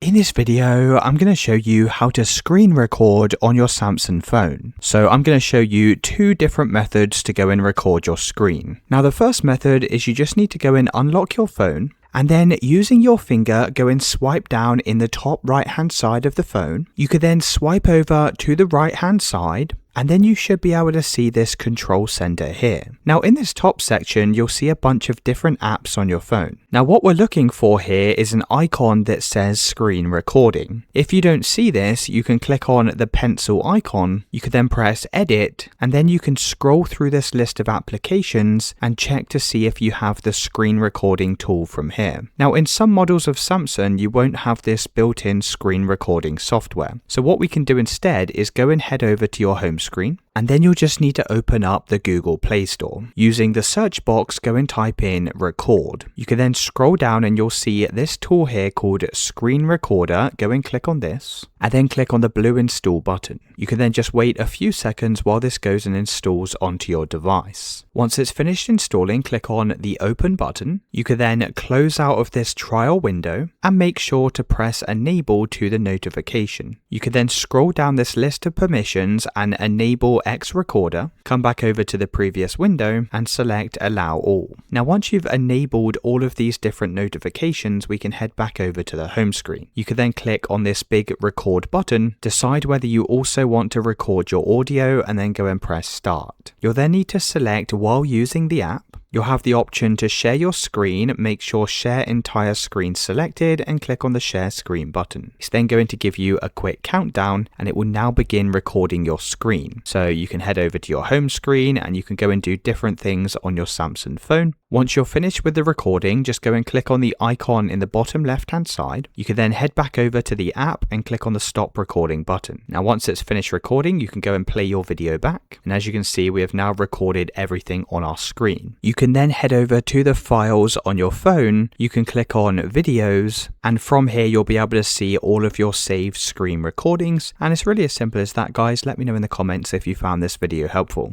In this video, I'm going to show you how to screen record on your Samsung phone. So I'm going to show you two different methods to go and record your screen. Now the first method is you just need to go and unlock your phone, and then using your finger go and swipe down in the top right hand side of the phone. You could then swipe over to the right hand side, and then you should be able to see this control center here. Now in this top section, you'll see a bunch of different apps on your phone. Now what we're looking for here is an icon that says screen recording. If you don't see this, you can click on the pencil icon. You could then press edit, and then you can scroll through this list of applications and check to see if you have the screen recording tool from here. Now in some models of Samsung, you won't have this built-in screen recording software. So what we can do instead is go and head over to your home screen, and then you'll just need to open up the Google Play Store. Using the search box, go and type in record. You can then scroll down and you'll see this tool here called Screen Recorder. Go and click on this, and then click on the blue install button. You can then just wait a few seconds while this goes and installs onto your device. Once it's finished installing, click on the open button. You can then close out of this trial window and make sure to press enable to the notification. You can then scroll down this list of permissions and enable X Recorder, come back over to the previous window and select allow all. Now once you've enabled all of these different notifications, we can head back over to the home screen. You can then click on this big record button, decide whether you also want to record your audio, and then go and press start. You'll then need to select while using the app. You'll have the option to share your screen, make sure share entire screen selected, and click on the share screen button. It's then going to give you a quick countdown, and it will now begin recording your screen. So you can head over to your home screen and you can go and do different things on your Samsung phone. Once you're finished with the recording, just go and click on the icon in the bottom left hand side. You can then head back over to the app and click on the stop recording button. Now once it's finished recording, you can go and play your video back. And as you can see, we have now recorded everything on our screen. You can then head over to the files on your phone. You can click on videos, and from here you'll be able to see all of your saved screen recordings. And it's really as simple as that, guys. Let me know in the comments if you found this video helpful.